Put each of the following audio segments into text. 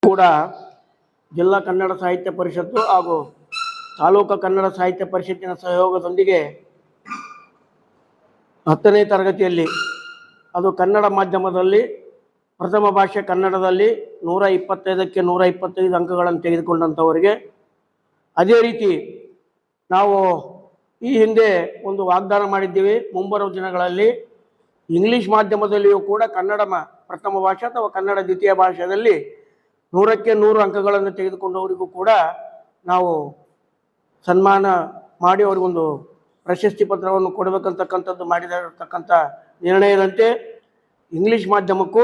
ಕೂಡ ಜಿಲ್ಲಾ ಕನ್ನಡ ಸಾಹಿತ್ಯ ಪರಿಷತ್ತು ಹಾಗೂ ತಾಲೂಕು ಕನ್ನಡ ಸಾಹಿತ್ಯ ಪರಿಷತ್ತಿನ ಸಹಯೋಗದೊಂದಿಗೆ 10ನೇ ತರಗತಿಯಲ್ಲಿ ಅದು ಕನ್ನಡ ಮಾಧ್ಯಮದಲ್ಲಿ ಪ್ರಥಮ ಭಾಷೆ ಕನ್ನಡದಲ್ಲಿ 125ಕ್ಕೆ 125 ಅಂಕಗಳನ್ನು ತೆಗೆದುಕೊಂಡಂಥವರಿಗೆ, ಅದೇ ರೀತಿ ನಾವು ಈ ಹಿಂದೆ ಒಂದು ವಾಗ್ದಾನ ಮಾಡಿದ್ದೀವಿ, ಮುಂಬರುವ ದಿನಗಳಲ್ಲಿ ಇಂಗ್ಲೀಷ್ ಮಾಧ್ಯಮದಲ್ಲಿಯೂ ಕೂಡ ಕನ್ನಡ ಪ್ರಥಮ ಭಾಷೆ ಅಥವಾ ಕನ್ನಡ ದ್ವಿತೀಯ ಭಾಷೆಯಲ್ಲಿ 100ಕ್ಕೆ 100 ಅಂಕಗಳನ್ನು ತೆಗೆದುಕೊಂಡವರಿಗೂ ಕೂಡ ನಾವು ಸನ್ಮಾನ ಮಾಡಿ ಅವರಿಗೊಂದು ಪ್ರಶಸ್ತಿ ಪತ್ರವನ್ನು ಕೊಡಬೇಕಂತಕ್ಕಂಥದ್ದು ಮಾಡಿರತಕ್ಕಂಥ ನಿರ್ಣಯದಂತೆ ಇಂಗ್ಲೀಷ್ ಮಾಧ್ಯಮಕ್ಕೂ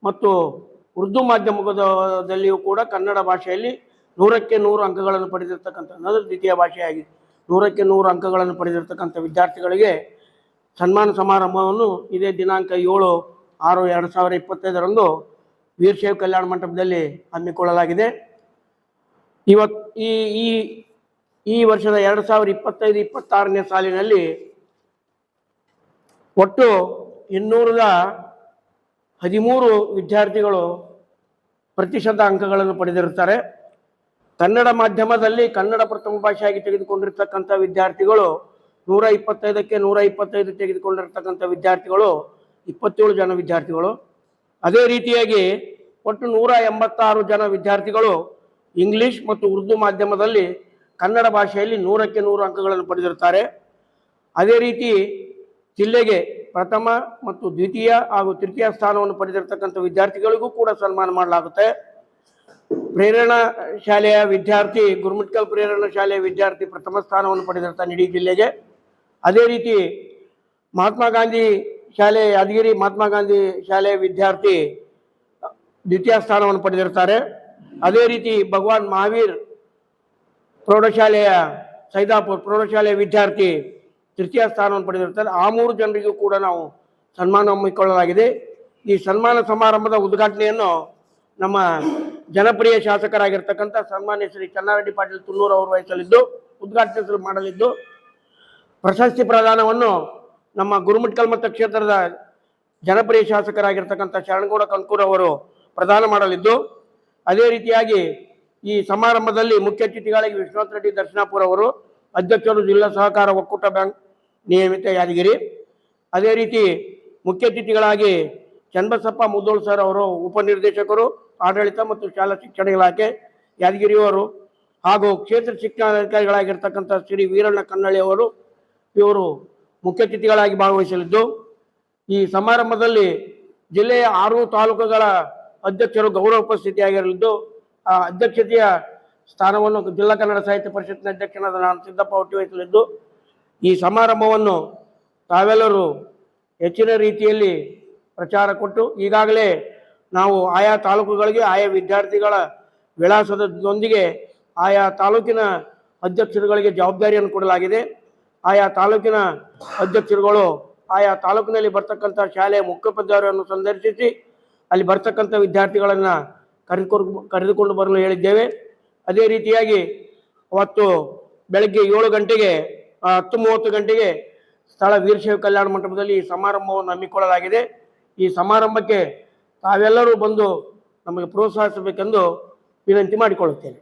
ಮತ್ತು ಉರ್ದು ಮಾಧ್ಯಮದಲ್ಲಿಯೂ ಕೂಡ ಕನ್ನಡ ಭಾಷೆಯಲ್ಲಿ 100ಕ್ಕೆ 100 ಅಂಕಗಳನ್ನು ಪಡೆದಿರ್ತಕ್ಕಂಥ ದ್ವಿತೀಯ ಭಾಷೆಯಾಗಿ 100ಕ್ಕೆ 100 ಅಂಕಗಳನ್ನು ಪಡೆದಿರ್ತಕ್ಕಂಥ ವಿದ್ಯಾರ್ಥಿಗಳಿಗೆ ಸನ್ಮಾನ ಸಮಾರಂಭವನ್ನು ಇದೇ ದಿನಾಂಕ 7/6/2025 ವೀರಶೈವ ಕಲ್ಯಾಣ ಮಂಟಪದಲ್ಲಿ ಹಮ್ಮಿಕೊಳ್ಳಲಾಗಿದೆ. ಈ ವರ್ಷದ 2025-26ನೇ ಸಾಲಿನಲ್ಲಿ ಒಟ್ಟು 213 ವಿದ್ಯಾರ್ಥಿಗಳು ಪ್ರತಿಶತ ಅಂಕಗಳನ್ನು ಪಡೆದಿರುತ್ತಾರೆ. ಕನ್ನಡ ಮಾಧ್ಯಮದಲ್ಲಿ ಕನ್ನಡ ಪ್ರಥಮ ಭಾಷೆಯಾಗಿ ತೆಗೆದುಕೊಂಡಿರ್ತಕ್ಕಂಥ ವಿದ್ಯಾರ್ಥಿಗಳು 125ಕ್ಕೆ 125 ತೆಗೆದುಕೊಂಡಿರ್ತಕ್ಕಂಥ ವಿದ್ಯಾರ್ಥಿಗಳು 27 ಜನ ವಿದ್ಯಾರ್ಥಿಗಳು. ಅದೇ ರೀತಿಯಾಗಿ ಒಟ್ಟು 186 ಜನ ವಿದ್ಯಾರ್ಥಿಗಳು ಇಂಗ್ಲೀಷ್ ಮತ್ತು ಉರ್ದು ಮಾಧ್ಯಮದಲ್ಲಿ ಕನ್ನಡ ಭಾಷೆಯಲ್ಲಿ 100ಕ್ಕೆ 100 ಅಂಕಗಳನ್ನು ಪಡೆದಿರುತ್ತಾರೆ. ಅದೇ ರೀತಿ ಜಿಲ್ಲೆಗೆ ಪ್ರಥಮ ಮತ್ತು ದ್ವಿತೀಯ ಹಾಗೂ ತೃತೀಯ ಸ್ಥಾನವನ್ನು ಪಡೆದಿರತಕ್ಕಂಥ ವಿದ್ಯಾರ್ಥಿಗಳಿಗೂ ಕೂಡ ಸನ್ಮಾನ ಮಾಡಲಾಗುತ್ತೆ. ಪ್ರೇರಣಾ ಶಾಲೆಯ ವಿದ್ಯಾರ್ಥಿ, ಗುರುಮಿಟ್ಕಲ್ ಪ್ರೇರಣಾ ಶಾಲೆಯ ವಿದ್ಯಾರ್ಥಿ ಪ್ರಥಮ ಸ್ಥಾನವನ್ನು ಪಡೆದಿರ್ತಾನೆ ಇಡೀ ಜಿಲ್ಲೆಗೆ. ಅದೇ ರೀತಿ ಮಹಾತ್ಮ ಗಾಂಧಿ ಶಾಲೆ, ಯಾದಗಿರಿ ಮಹಾತ್ಮ ಗಾಂಧಿ ಶಾಲೆಯ ವಿದ್ಯಾರ್ಥಿ ದ್ವಿತೀಯ ಸ್ಥಾನವನ್ನು ಪಡೆದಿರ್ತಾರೆ. ಅದೇ ರೀತಿ ಭಗವಾನ್ ಮಹಾವೀರ್ ಪ್ರೌಢಶಾಲೆಯ ಸೈದಾಪುರ ಪ್ರೌಢಶಾಲೆಯ ವಿದ್ಯಾರ್ಥಿ ತೃತೀಯ ಸ್ಥಾನವನ್ನು ಪಡೆದಿರ್ತಾರೆ. ಆ 3 ಜನರಿಗೂ ಕೂಡ ನಾವು ಸನ್ಮಾನ ಹಮ್ಮಿಕೊಳ್ಳಲಾಗಿದೆ. ಈ ಸನ್ಮಾನ ಸಮಾರಂಭದ ಉದ್ಘಾಟನೆಯನ್ನು ನಮ್ಮ ಜನಪ್ರಿಯ ಶಾಸಕರಾಗಿರ್ತಕ್ಕಂಥ ಸನ್ಮಾನ್ಯ ಶ್ರೀ ಚನ್ನಾರೆಡ್ಡಿ ಪಾಟೀಲ್ ತುನ್ನೂರು ಅವರು ವಹಿಸಲಿದ್ದು ಉದ್ಘಾಟನೆ ಮಾಡಲಿದ್ದು, ಪ್ರಶಸ್ತಿ ಪ್ರದಾನವನ್ನು ನಮ್ಮ ಗುರುಮಿಟ್ಕಲ್ ಮತಕ್ಷೇತ್ರದ ಜನಪ್ರಿಯ ಶಾಸಕರಾಗಿರ್ತಕ್ಕಂಥ ಶರಣಗೌಡ ಕಂಕೂರ್ ಅವರು ಪ್ರದಾನ ಮಾಡಲಿದ್ದು, ಅದೇ ರೀತಿಯಾಗಿ ಈ ಸಮಾರಂಭದಲ್ಲಿ ಮುಖ್ಯ ಅತಿಥಿಗಳಾಗಿ ವಿಶ್ವನಾಥ್ ರೆಡ್ಡಿ ದರ್ಶನಾಪುರ ಅವರು, ಅಧ್ಯಕ್ಷರು ಜಿಲ್ಲಾ ಸಹಕಾರ ಒಕ್ಕೂಟ ಬ್ಯಾಂಕ್ ನಿಯಮಿತ ಯಾದಗಿರಿ. ಅದೇ ರೀತಿ ಮುಖ್ಯ ಅತಿಥಿಗಳಾಗಿ ಚನ್ನಬಸಪ್ಪ ಮುದ್ದೋಳ್ ಸರ್ ಅವರು, ಉಪನಿರ್ದೇಶಕರು ಆಡಳಿತ ಮತ್ತು ಶಾಲಾ ಶಿಕ್ಷಣ ಇಲಾಖೆ ಯಾದಗಿರಿಯವರು, ಹಾಗೂ ಕ್ಷೇತ್ರ ಶಿಕ್ಷಣಾಧಿಕಾರಿಗಳಾಗಿರ್ತಕ್ಕಂಥ ಶ್ರೀ ವೀರಣ್ಣ ಕನ್ನಳ್ಳಿ ಅವರು, ಇವರು ಮುಖ್ಯ ಅತಿಥಿಗಳಾಗಿ ಭಾಗವಹಿಸಲಿದ್ದು, ಈ ಸಮಾರಂಭದಲ್ಲಿ ಜಿಲ್ಲೆಯ 6 ತಾಲೂಕುಗಳ ಅಧ್ಯಕ್ಷರು ಗೌರವ ಉಪಸ್ಥಿತಿಯಾಗಿರಲಿದ್ದು, ಆ ಅಧ್ಯಕ್ಷತೆಯ ಸ್ಥಾನವನ್ನು ಜಿಲ್ಲಾ ಕನ್ನಡ ಸಾಹಿತ್ಯ ಪರಿಷತ್ತಿನ ಅಧ್ಯಕ್ಷನಾದ ನಾನು ಸಿದ್ದಪ್ಪ ಒಟ್ಟಿ ವಹಿಸಲಿದ್ದು, ಈ ಸಮಾರಂಭವನ್ನು ತಾವೆಲ್ಲರೂ ಹೆಚ್ಚಿನ ರೀತಿಯಲ್ಲಿ ಪ್ರಚಾರ ಕೊಟ್ಟು, ಈಗಾಗಲೇ ನಾವು ಆಯಾ ತಾಲೂಕುಗಳಿಗೆ ಆಯಾ ವಿದ್ಯಾರ್ಥಿಗಳ ವಿಳಾಸದೊಂದಿಗೆ ಆಯಾ ತಾಲೂಕಿನ ಅಧ್ಯಕ್ಷರುಗಳಿಗೆ ಜವಾಬ್ದಾರಿಯನ್ನು ಕೊಡಲಾಗಿದೆ. ಆಯಾ ತಾಲೂಕಿನ ಅಧ್ಯಕ್ಷರುಗಳು ಆಯಾ ತಾಲೂಕಿನಲ್ಲಿ ಬರ್ತಕ್ಕಂಥ ಶಾಲೆಯ ಮುಖ್ಯೋಪಾಧ್ಯಾಯರನ್ನು ಸಂದರ್ಶಿಸಿ ಅಲ್ಲಿ ಬರ್ತಕ್ಕಂಥ ವಿದ್ಯಾರ್ಥಿಗಳನ್ನು ಕರೆದುಕೊಂಡು ಬರಲು ಹೇಳಿದ್ದೇವೆ. ಅದೇ ರೀತಿಯಾಗಿ ಅವತ್ತು ಬೆಳಗ್ಗೆ 7 ಗಂಟೆಗೆ 10:30 ಗಂಟೆಗೆ ಸ್ಥಳ ವೀರಶೈವ ಕಲ್ಯಾಣ ಮಂಟಪದಲ್ಲಿ ಈ ಸಮಾರಂಭವನ್ನು ಹಮ್ಮಿಕೊಳ್ಳಲಾಗಿದೆ. ಈ ಸಮಾರಂಭಕ್ಕೆ ತಾವೆಲ್ಲರೂ ಬಂದು ನಮಗೆ ಪ್ರೋತ್ಸಾಹಿಸಬೇಕೆಂದು ವಿನಂತಿ ಮಾಡಿಕೊಳ್ಳುತ್ತೇನೆ.